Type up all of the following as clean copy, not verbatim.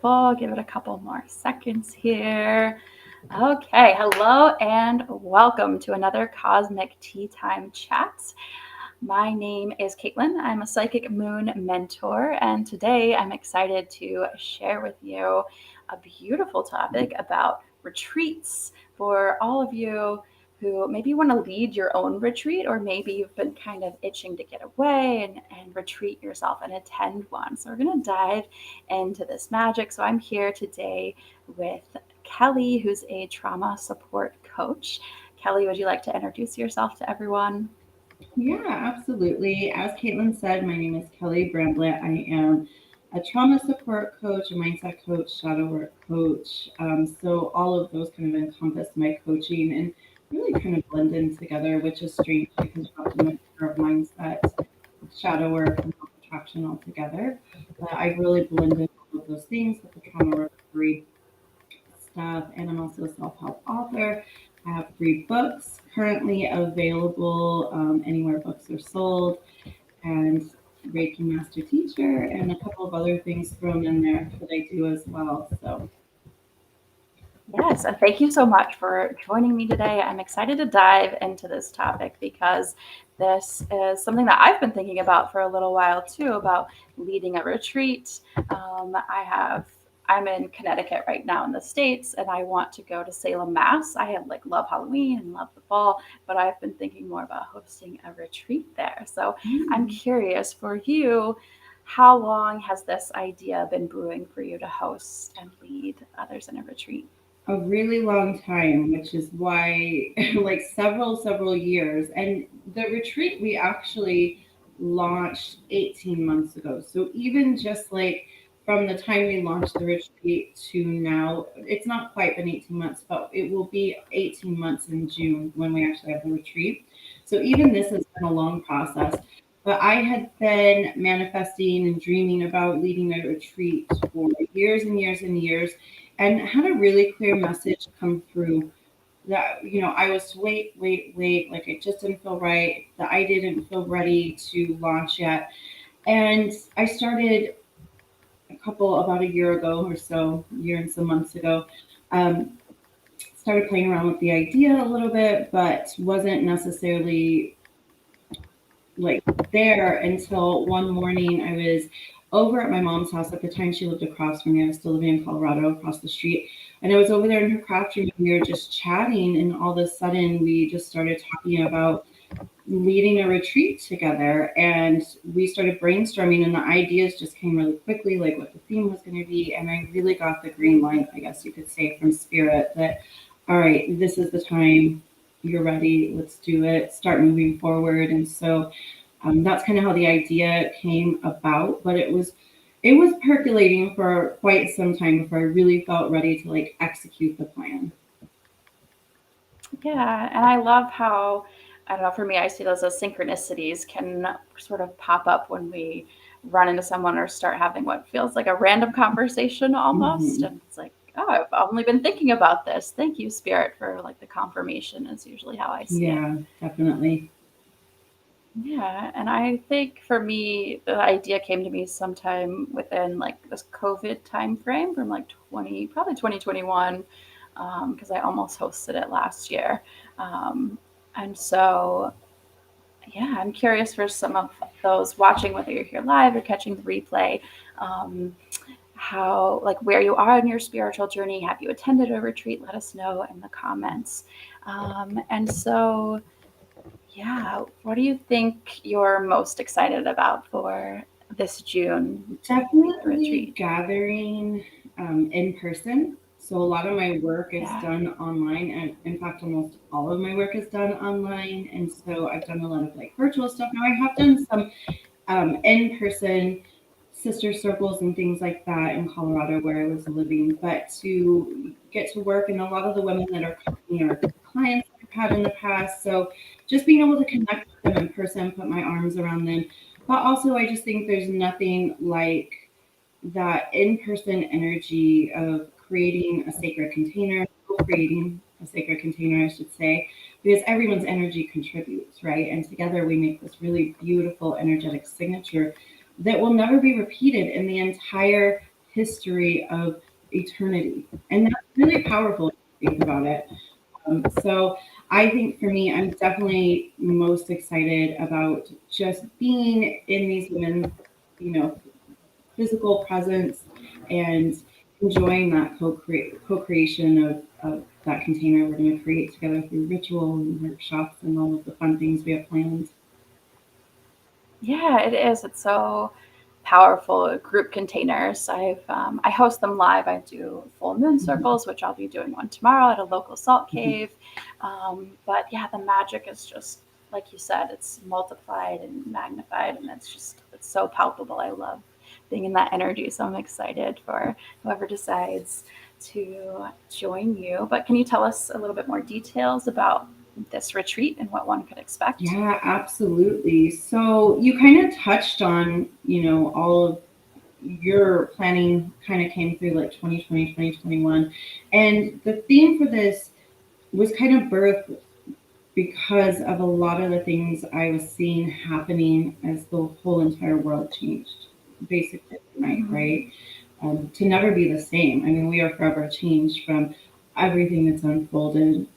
Beautiful. Give it a couple more seconds here. Okay, hello and welcome to another Cosmic Tea Time Chat. My name is Kaitlyn. I'm a psychic moon mentor, and today I'm excited to share with you a beautiful topic about retreats for all of you who maybe want to lead your own retreat, or maybe you've been kind of itching to get away and retreat yourself and attend one. So we're going to dive into this magic. So I'm here today with Kelly, who's a trauma support coach. Kelly, would you like to introduce yourself to everyone? Yeah, absolutely. As Caitlin said, my name is Kelly Bramblett. I am a trauma support coach, a mindset coach, shadow work coach. So all of those kind of encompass my coaching and really kind of blend in together, which is strange because you have to mixture of mindset, shadow work, and self attraction all together. But I really blended all of those things with the trauma recovery stuff, and I'm also a self help author. I have 3 books currently available anywhere books are sold, and Reiki Master Teacher, and a couple of other things thrown in there that I do as well. So, Yes, and thank you so much for joining me today. I'm excited to dive into this topic because this is something that I've been thinking about for a little while too, about leading a retreat. I'm in Connecticut right now in the States, and I want to go to Salem, Mass. I have like love Halloween and love the fall, but I've been thinking more about hosting a retreat there. So I'm mm, curious for you, how long has this idea been brewing for you to host and lead others in a retreat? a really long time, which is why, like several years. And the retreat we actually launched 18 months ago. So even just like from the time we launched the retreat to now, it's not quite been 18 months, but it will be 18 months in June when we actually have the retreat. So even this has been a long process. But I had been manifesting and dreaming about leading a retreat for years and years and years, and had a really clear message come through that, I was wait, like it just didn't feel right, that I didn't feel ready to launch yet. And I started about a year ago or so, year and some months ago, um, started playing around with the idea a little bit, but wasn't necessarily like there until one morning I was over at my mom's house. At the time, she lived across from me. I was still living in Colorado, across the street. And I was over there in her craft room, and we were just chatting. And all of a sudden, we just started talking about leading a retreat together. And we started brainstorming, and the ideas just came really quickly, like what the theme was going to be. And I really got the green light, I guess you could say, from spirit that, all right, this is the time. You're ready. Let's do it. Start moving forward. And so that's kind of how the idea came about. But it was percolating for quite some time before I really felt ready to like execute the plan. Yeah, and I love how, I don't know, for me, I see those as synchronicities can sort of pop up when we run into someone or start having what feels like a random conversation almost. Hmm. And it's like, oh, I've only been thinking about this. Thank you, Spirit, for like the confirmation, is usually how I see it. Yeah, definitely. Yeah, and I think for me, the idea came to me sometime within like this COVID time frame from like 2021, because I almost hosted it last year. Um, and so, yeah, I'm curious for some of those watching, whether you're here live or catching the replay, um, how, like, where you are in your spiritual journey. Have you attended a retreat? Let us know in the comments. And so, yeah. What do you think you're most excited about for this June to lead the Definitely retreat? gathering in person. So a lot of my work is Yeah. done online, and in fact, almost all of my work is done online. And so I've done a lot of like virtual stuff. Now I have done some in person sister circles and things like that in Colorado where I was living. But to get to work, and a lot of the women that are clients I've had in the past, so just being able to connect with them in person, put my arms around them. But also, I just think there's nothing like that in person energy of creating a sacred container, creating a sacred container, I should say, because everyone's energy contributes, right? And together we make this really beautiful energetic signature that will never be repeated in the entire history of eternity. And that's really powerful if you think about it. So I think for me, I'm definitely most excited about just being in these women's, you know, physical presence and enjoying that co-creation of that container we're going to create together through ritual and workshops and all of the fun things we have planned. Yeah, it is. It's so powerful. Group containers. I host them live. I do full moon Mhm. circles, which I'll be doing one tomorrow at a local salt Mhm. cave. But yeah, the magic is just like you said. It's multiplied and magnified, and it's so palpable. I love being in that energy. So I'm excited for whoever decides to join you. But can you tell us a little bit more details about this retreat and what one could expect? Yeah, absolutely. So you kind of touched on, all of your planning kind of came through like 2020, 2021. And the theme for this was kind of birthed because of a lot of the things I was seeing happening as the whole entire world changed, basically overnight, Mhm. right? To never be the same. I mean, we are forever changed from everything that's unfolded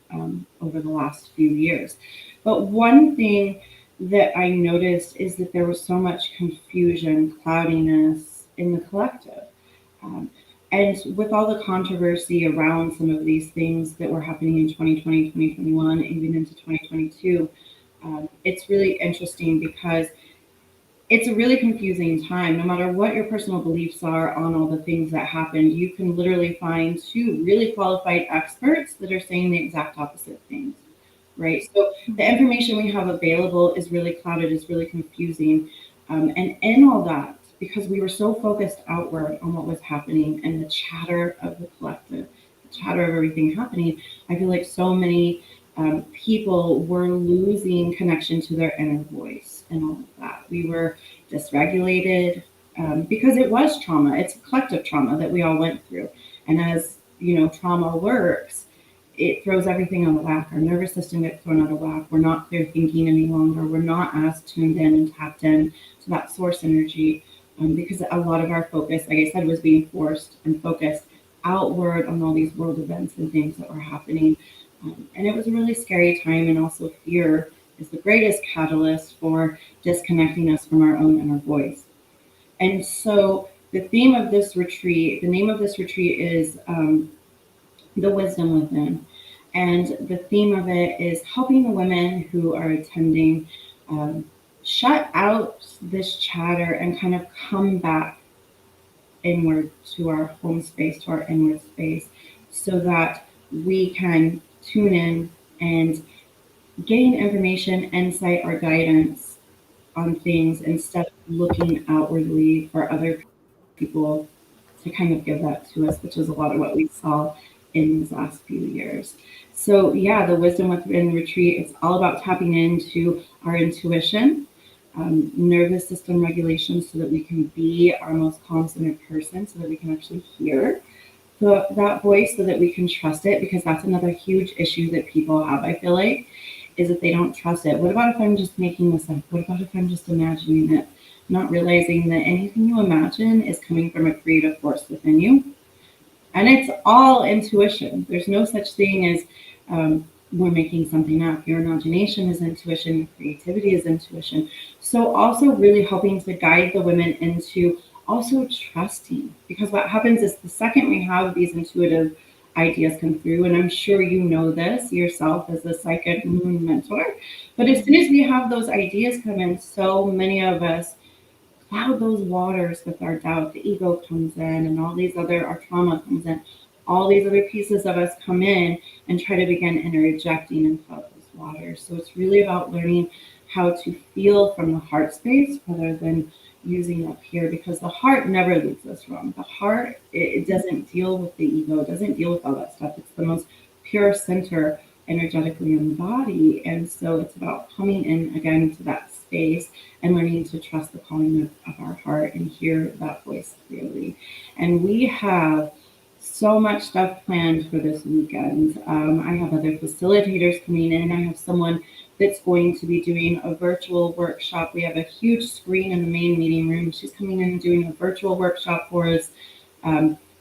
over the last few years. But one thing that I noticed is that there was so much confusion, cloudiness in the collective. Um, and with all the controversy around some of these things that were happening in 2020, 2021, even into 2022, it's really interesting because it's a really confusing time. No matter what your personal beliefs are on all the things that happened, you can literally find two really qualified experts that are saying the exact opposite things, right? So the Mhm. information we have available is really clouded, is really confusing. And in all that, because we were so focused outward on what was happening and the chatter of the collective, the chatter of everything happening, I feel like so many people were losing connection to their inner voice and all of that. We were dysregulated because it was trauma. It's a collective trauma that we all went through. And as trauma works, it throws everything out of whack. Our nervous system gets thrown out of whack. We're not clear thinking any longer. We're not as tuned in and tapped in to that source energy because a lot of our focus, like I said, was being forced and focused outward on all these world events and things that were happening. And it was a really scary time, and also fear is the greatest catalyst for disconnecting us from our own inner voice. And so, the name of this retreat is The Wisdom Within. And the theme of it is helping the women who are attending um, shut out this chatter and kind of come back inward to our home space, to our inward space, so that we can tune in and gain information, insight, or guidance on things instead of looking outwardly for other people to kind of give that to us, which is a lot of what we saw in these last few years. So, yeah, the Wisdom Within Retreat, it's all about tapping into our intuition, nervous system regulation, so that we can be our most calm centered person, so that we can actually hear that voice, so that we can trust it, because that's another huge issue that people have, I feel like, is that they don't trust it. What about if I'm just making this up? What about if I'm just imagining it? Not realizing that anything you imagine is coming from a creative force within you. And it's all intuition. There's no such thing as we're making something up. Your imagination is intuition, your creativity is intuition. So, also really helping to guide the women into also trusting. Because what happens is the second we have these intuitive ideas come through, and I'm sure you know this yourself as a psychic moon mentor, but as soon as we have those ideas come in, so many of us cloud those waters with our doubt. The ego comes in, and our trauma comes in. All these other pieces of us come in and try to begin interjecting and flood those waters. So it's really about learning how to feel from the heart space rather than using up here, because the heart never leads us wrong. The heart, it doesn't deal with the ego, it doesn't deal with all that stuff. It's the most pure center energetically in the body. And so it's about coming in again to that space and learning to trust the calling of our heart and hear that voice clearly. And we have so much stuff planned for this weekend. I have other facilitators coming in. I have someone that's going to be doing a virtual workshop. We have a huge screen in the main meeting room. She's coming in and doing a virtual workshop for us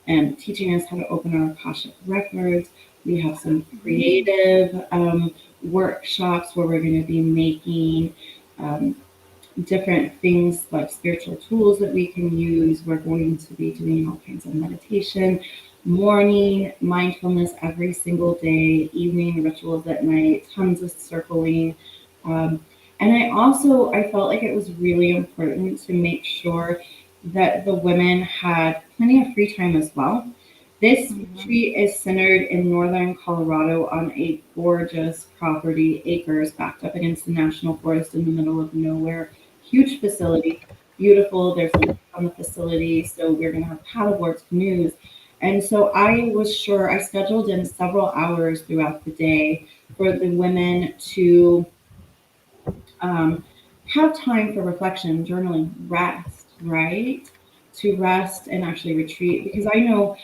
and teaching us how to open our Akashic records. We have some creative workshops where we're going to be making um, different things like spiritual tools that we can use. We're going to be doing all kinds of meditation, morning mindfulness every single day, evening rituals at night, tons of circling. Um, and I felt like it was really important to make sure that the women had plenty of free time as well. This Mm-hmm. retreat is centered in northern Colorado on a gorgeous property, acres backed up against the national forest in the middle of nowhere. Huge facility, beautiful. There's a lake on the facility, so we're going to have paddleboards, canoes. And so I was sure I scheduled in several hours throughout the day for the women to um, have time for reflection, journaling, rest, right? To rest and actually retreat. Because I know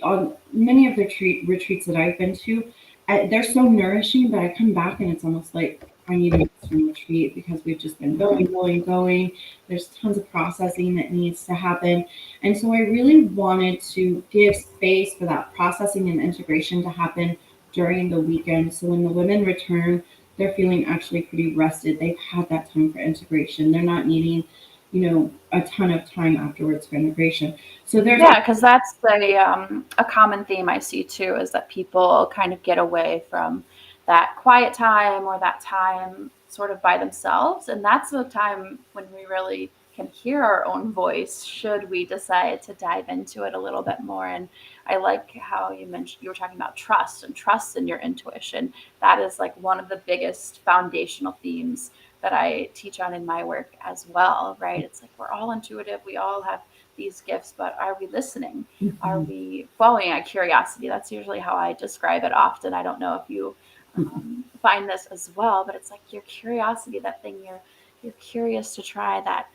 on many of the retreats that I've been to, they're so nourishing, but I come back and it's almost like I need a Western retreat because we've just been going, Mm-hmm. going, going. There's tons of processing that needs to happen. And so I really wanted to give space for that processing and integration to happen during the weekend. So when the women return, they're feeling actually pretty rested. They've had that time for integration. They're not needing, a ton of time afterwards for integration. So there's Yeah, because that's a common theme I see too, is that people kind of get away from that quiet time or that time sort of by themselves, and that's the time when we really can hear our own voice. Should we decide to dive into it a little bit more? And I like how you mentioned, you were talking about trust and trust in your intuition. That is like one of the biggest foundational themes that I teach on in my work as well. Right? It's like we're all intuitive. We all have these gifts, but are we listening? Are Mhm. we following our curiosity? That's usually how I describe it often. I don't know if you find this as well, but it's like your curiosity, that thing you're curious to try, that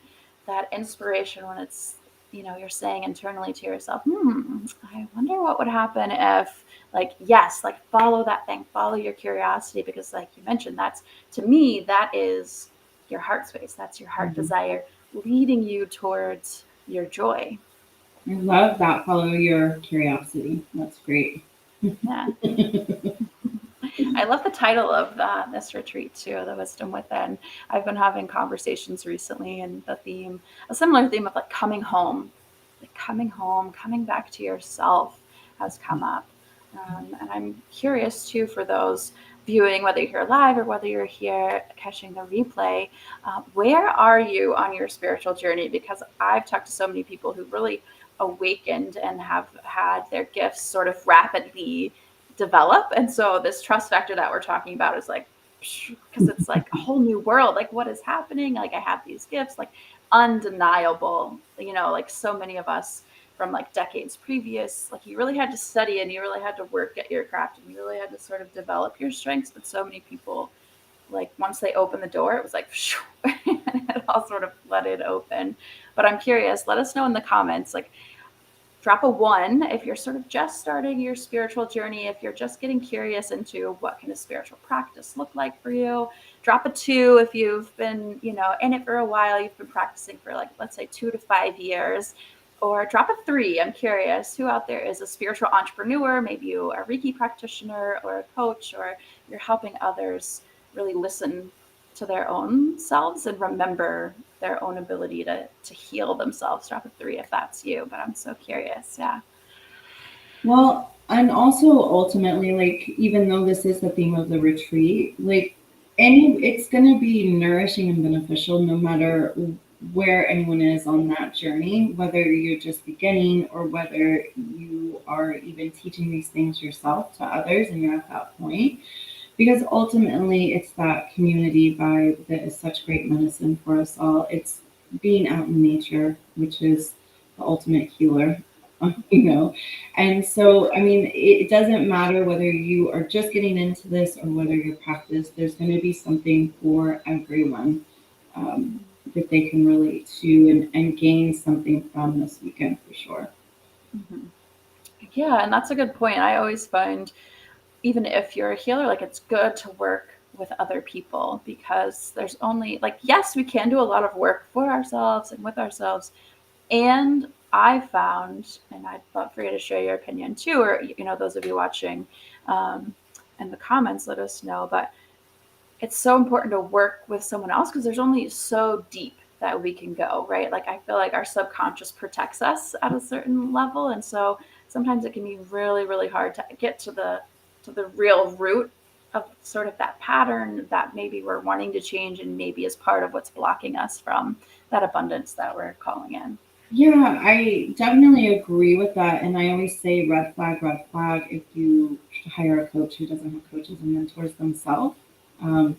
inspiration when it's, you're saying internally to yourself, I wonder what would happen if, like, yes, like follow that thing, follow your curiosity, because like you mentioned, that's, to me, that is your heart space, that's your heart Mhm. desire leading you towards your joy. I love that. Follow your curiosity. That's great. Yeah. I love the title of this retreat too, the wisdom within. I've been having conversations recently, and the theme, a similar theme of like coming home, coming back to yourself, has come up. And I'm curious too, for those viewing, whether you're here live or whether you're here catching the replay, where are you on your spiritual journey? Because I've talked to so many people who really awakened and have had their gifts sort of rapidly develop. And so this trust factor that we're talking about is like, because it's like a whole new world. Like, what is happening? Like, I have these gifts, like undeniable, like so many of us from like decades previous, like you really had to study and you really had to work at your craft and you really had to sort of develop your strengths. But so many people, like once they opened the door, it was like, it all sort of flooded open. But I'm curious, let us know in the comments, like, drop a one if you're sort of just starting your spiritual journey, if you're just getting curious into what can a spiritual practice look like for you. Drop a two if you've been, in it for a while, you've been practicing for, like, let's say 2 to 5 years. Or drop a three. I'm curious who out there is a spiritual entrepreneur. Maybe you are a Reiki practitioner or a coach, or you're helping others really listen to their own selves and remember their own ability to heal themselves. Drop a three if that's you. But I'm so curious. Yeah. Well, and also ultimately, like, even though this is the theme of the retreat, like, it's going to be nourishing and beneficial no matter where anyone is on that journey, whether you're just beginning or whether you are even teaching these things yourself to others and you're at that point. Because ultimately, it's that community vibe that is such great medicine for us all. It's being out in nature, which is the ultimate healer, you know. And so, I mean, it doesn't matter whether you are just getting into this or whether you're practiced, there's going to be something for everyone that they can relate to and gain something from this weekend for sure. Mm-hmm. Yeah, and that's a good point. I always find, even if you're a healer, like it's good to work with other people, because there's only, like, yes, we can do a lot of work for ourselves and with ourselves, and I found, and I'd love for you to share your opinion too, or those of you watching in the comments, let us know. But it's so important to work with someone else because there's only so deep that we can go, right? Like I feel like our subconscious protects us at a certain level, and so sometimes it can be really, really hard to get to the real root of sort of that pattern that maybe we're wanting to change and maybe is part of what's blocking us from that abundance that we're calling in. Yeah, I definitely agree with that. And I always say red flag if you hire a coach who doesn't have coaches and mentors themselves. Um,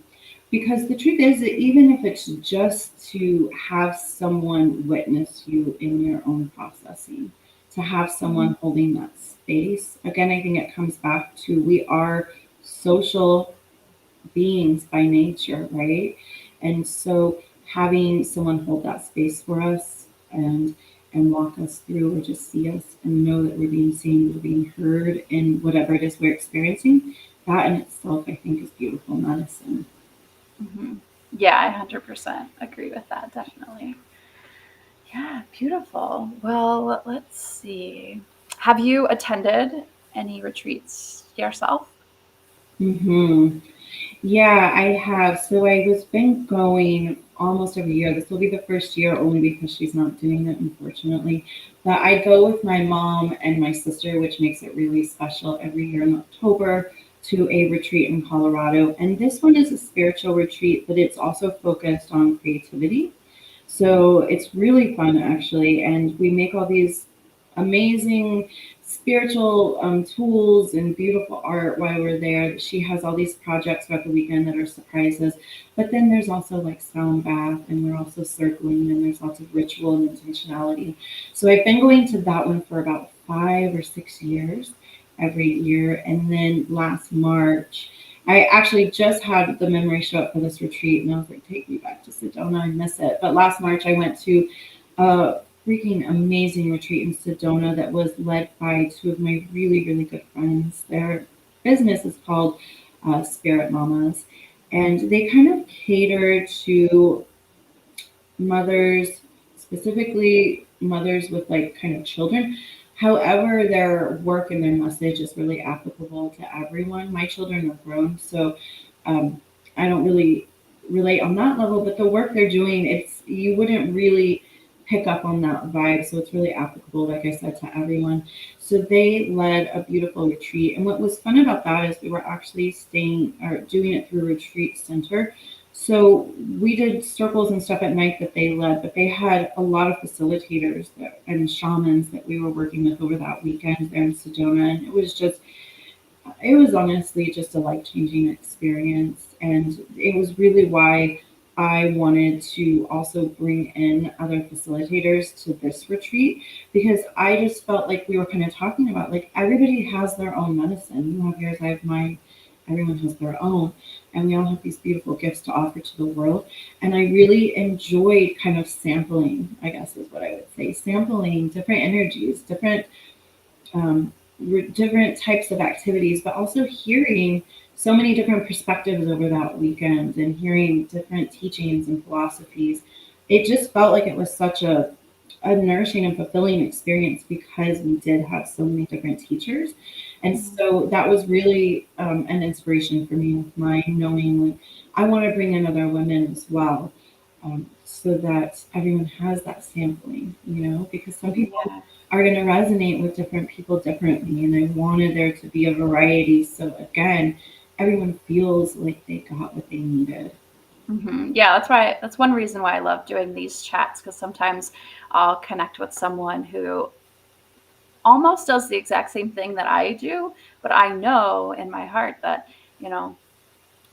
because the truth is that even if it's just to have someone witness you in your own processing, to have someone holding that space, again, I think it comes back to we are social beings by nature, right? And so having someone hold that space for us and walk us through or just see us and know that we're being seen, we're being heard in whatever it is we're experiencing, that in itself I think is beautiful medicine. Mm-hmm. Yeah, I 100% agree with that, definitely. Yeah, beautiful. Well, let's see. Have you attended any retreats yourself? Hmm. Yeah, I have. So I was been going almost every year. This will be the first year only because she's not doing it, unfortunately. But I go with my mom and my sister, which makes it really special every year in October to a retreat in Colorado. And this one is a spiritual retreat, but it's also focused on creativity. So it's really fun actually, and we make all these amazing spiritual tools and beautiful art while we're there. She has all these projects throughout the weekend that are surprises, but then there's also like sound bath, and we're also circling, and there's lots of ritual and intentionality. So I've been going to that one for about 5 or 6 years every year, and then last March. I actually just had the memory show up for this retreat, and I was like, take me back to Sedona. I miss it. But last March, I went to a freaking amazing retreat in Sedona that was led by two of my really, really good friends. Their business is called Spirit Mamas, and they kind of cater to mothers, specifically mothers with like kind of children. However, their work and their message is really applicable to everyone. My children are grown, so um, I don't really relate on that level. But the work they're doing, it's you wouldn't really pick up on that vibe. So it's really applicable, like I said, to everyone. So they led a beautiful retreat, and what was fun about that is we were actually staying or doing it through a retreat center. So we did circles and stuff at night that they led, but they had a lot of facilitators and shamans that we were working with over that weekend there in Sedona. And it was honestly just a life changing experience. And it was really why I wanted to also bring in other facilitators to this retreat because I just felt like we were kind of talking about like everybody has their own medicine. You have yours, I have mine, everyone has their own. And we all have these beautiful gifts to offer to the world. And I really enjoyed kind of sampling, I guess is what I would say, sampling different energies, um, different types of activities, but also hearing so many different perspectives over that weekend and hearing different teachings and philosophies. It just felt like it was such a nourishing and fulfilling experience because we did have so many different teachers. And so that was really an inspiration for me with mine, knowing like I want to bring in other women as well. So that everyone has that sampling, because some people Yeah. are going to resonate with different people differently, and I wanted there to be a variety. So again, everyone feels like they got what they needed. Mm-hmm. Yeah, that's one reason why I love doing these chats because sometimes I'll connect with someone who almost does the exact same thing that I do, but I know in my heart that, you know,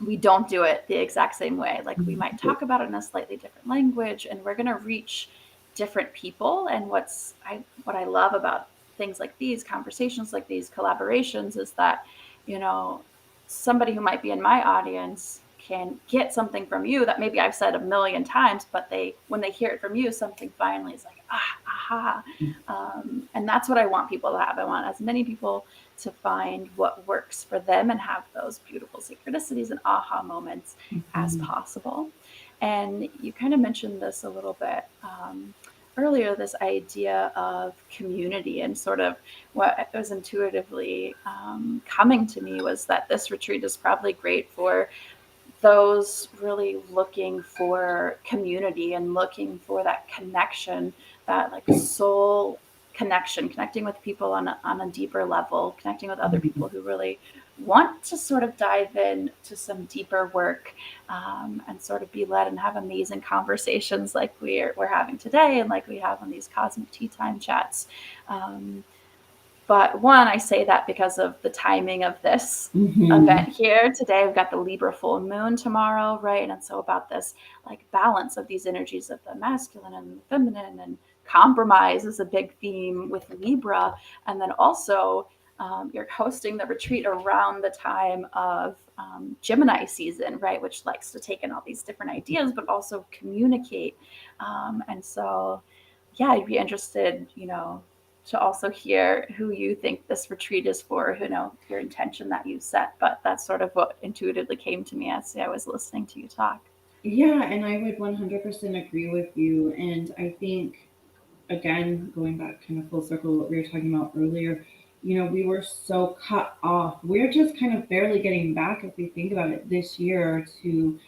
we don't do it the exact same way. Like we might talk about it in a slightly different language and we're going to reach different people. And what I love about things like these conversations, like these collaborations is that, you know, somebody who might be in my audience can get something from you that maybe I've said a million times, but when they hear it from you, something finally is like, aha. And that's what I want people to have. I want as many people to find what works for them and have those beautiful synchronicities and aha moments as Mhm. possible. And you kind of mentioned this a little bit earlier, this idea of community and sort of what was intuitively coming to me was that this retreat is probably great for those really looking for community and looking for that connection, that like soul connection, connecting with people on a deeper level, connecting with other people who really want to sort of dive in to some deeper work, and sort of be led and have amazing conversations like we're having today and like we have on these cosmic tea time chats. Um, but one, I say that because of the timing of this event here today. We've got the Libra full moon tomorrow, right? And so about this like balance of these energies of the masculine and the feminine, and compromise is a big theme with Libra. And then also, you're hosting the retreat around the time of Gemini season, right? Which likes to take in all these different ideas, but also communicate. And so, yeah, I'd be interested, to also hear who you think this retreat is for, your intention that you set. But that's sort of what intuitively came to me as I was listening to you talk. Yeah, and I would 100% agree with you. And I think, again, going back kind of full circle what we were talking about earlier, we were so cut off. We're just kind of barely getting back, if we think about it, this year to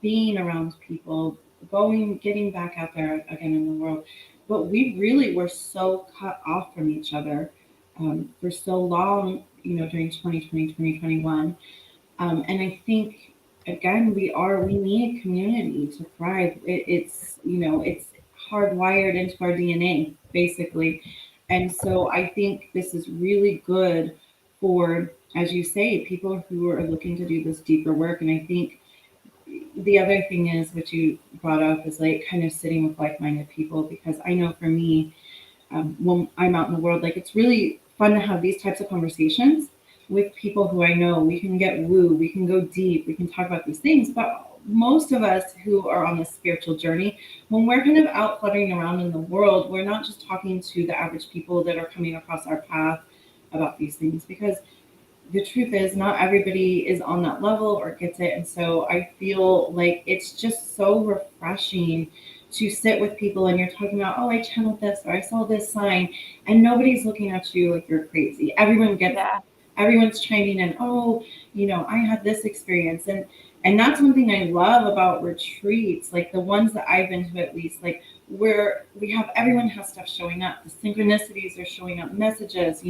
being around people, getting back out there again in the world. But we really were so cut off from each other for so long, during 2020, 2021. And I think, again, we need community to thrive. It's hardwired into our DNA, basically. And so I think this is really good for, as you say, people who are looking to do this deeper work. And I think the other thing is, what you brought up, is like kind of sitting with like-minded people, because I know for me, when I'm out in the world, like, it's really fun to have these types of conversations with people who I know. We can get woo, we can go deep, we can talk about these things. But most of us who are on this spiritual journey, when we're kind of out fluttering around in the world, we're not just talking to the average people that are coming across our path about these things, because the truth is, not everybody is on that level or gets it. And so I feel like it's just so refreshing to sit with people and you're talking about, oh, I channeled this, or I saw this sign, and nobody's looking at you like you're crazy. Yeah. Everyone's chiming in, oh, I had this experience. And that's one thing I love about retreats, like the ones that I've been to, at least, like, where everyone has stuff showing up. The synchronicities are showing up, messages,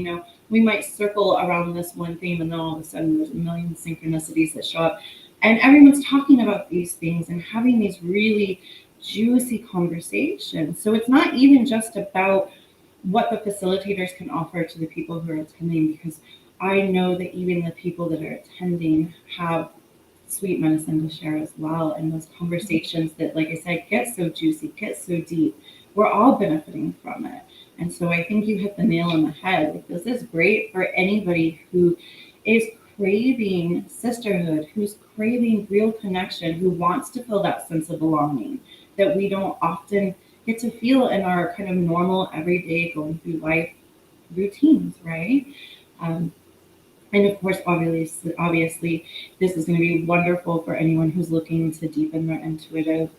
we might circle around this one theme, and then all of a sudden there's a million synchronicities that show up. And everyone's talking about these things and having these really juicy conversations. So it's not even just about what the facilitators can offer to the people who are attending, because I know that even the people that are attending have sweet medicine to share as well. And those conversations that, like I said, get so juicy, get so deep, we're all benefiting from it. And so I think you hit the nail on the head. Like, this is great for anybody who is craving sisterhood, who's craving real connection, who wants to feel that sense of belonging that we don't often get to feel in our kind of normal, everyday, going through life routines, right? Um, and of course, obviously, this is going to be wonderful for anyone who's looking to deepen their intuitive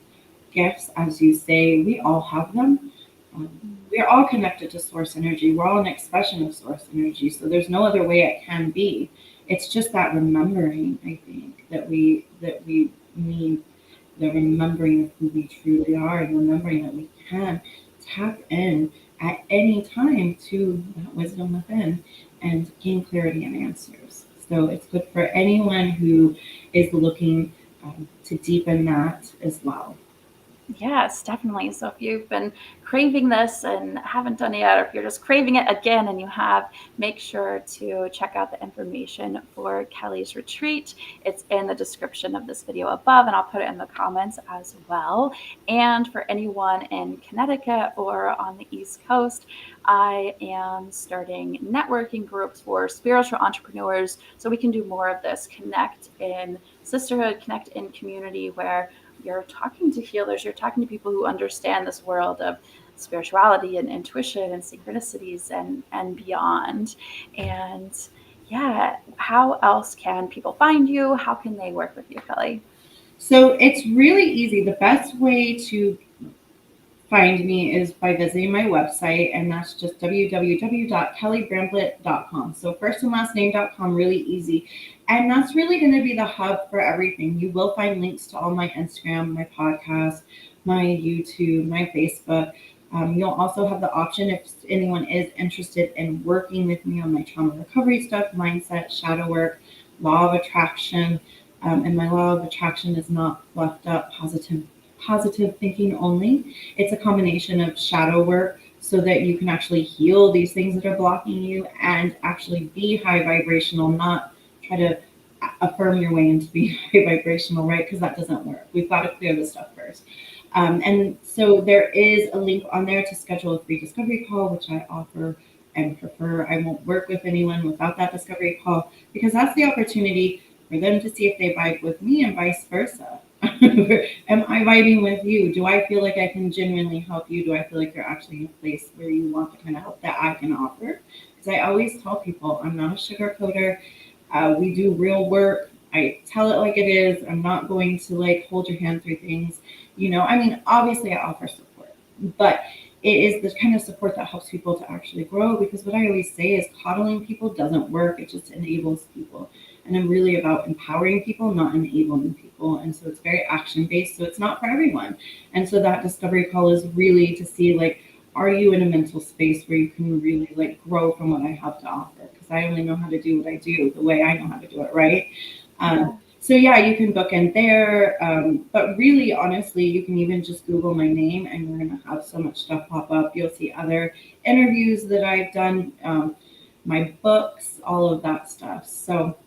gifts. As you say, we all have them. Um, we're all connected to source energy. We're all an expression of source energy. So there's no other way it can be. It's just that remembering, I think, that we need, the remembering of who we truly are, and remembering that we can tap in at any time to that wisdom within and gain clarity and answers. So it's good for anyone who is looking to deepen that as well. Yes, definitely. So if you've been craving this and haven't done it yet, or if you're just craving it again and you have, make sure to check out the information for Kelly's retreat. It's in the description of this video above, and I'll put it in the comments as well. And for anyone in Connecticut or on the East Coast, I am starting networking groups for spiritual entrepreneurs so we can do more of this, connect in sisterhood, connect in community, where you're talking to healers, you're talking to people who understand this world of spirituality and intuition and synchronicities and beyond. And yeah, how else can people find you? How can they work with you, Kelly? So it's really easy. The best way to find me is by visiting my website, and that's just www.kellybramblett.com. So first and last name.com, really easy. And that's really going to be the hub for everything. You will find links to all my Instagram, my podcast, my YouTube, my Facebook. You'll also have the option, if anyone is interested in working with me on my trauma recovery stuff, mindset, shadow work, law of attraction. And my law of attraction is not left up, positive thinking only. It's a combination of shadow work so that you can actually heal these things that are blocking you and actually be high vibrational, not try to affirm your way into being high vibrational, right? Because that doesn't work. We've got to clear this stuff first. And so there is a link on there to schedule a free discovery call, which I offer and prefer. I won't work with anyone without that discovery call because that's the opportunity for them to see if they vibe with me and vice versa. Am I vibing with you? Do I feel like I can genuinely help you? Do I feel like you're actually in a place where you want the kind of help that I can offer? Because I always tell people I'm not a sugarcoater. We do real work. I tell it like it is. I'm not going to like hold your hand through things. I mean, obviously I offer support, but it is the kind of support that helps people to actually grow, because what I always say is coddling people doesn't work. It just enables people. And I'm really about empowering people, not enabling people. And so it's very action based. So it's not for everyone. And so that discovery call is really to see, like, are you in a mental space where you can really like grow from what I have to offer? Because I only know how to do what I do the way I know how to do it, right? So yeah, you can book in there. But really, honestly, you can even just Google my name and you're going to have so much stuff pop up. You'll see other interviews that I've done, my books, all of that stuff. So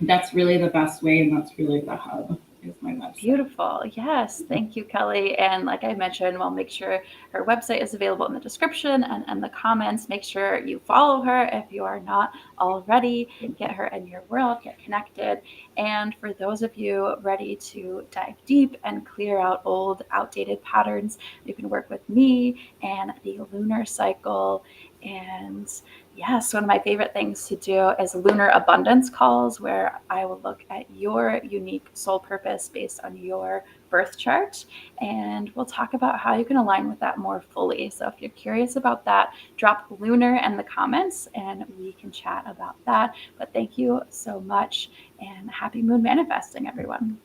that's really the best way, and that's really the hub is my website. Beautiful. Yes. Thank you, Kelly. And like I mentioned, we'll make sure her website is available in the description and the comments. Make sure you follow her if you are not already. Get her in your world, get connected. And for those of you ready to dive deep and clear out old, outdated patterns, you can work with me and the lunar cycle. And yes, one of my favorite things to do is lunar abundance calls, where I will look at your unique soul purpose based on your birth chart. And we'll talk about how you can align with that more fully. So if you're curious about that, drop lunar in the comments and we can chat about that. But thank you so much, and happy moon manifesting, everyone.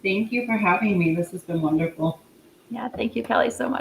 Thank you for having me. This has been wonderful. Yeah, thank you, Kelly, so much.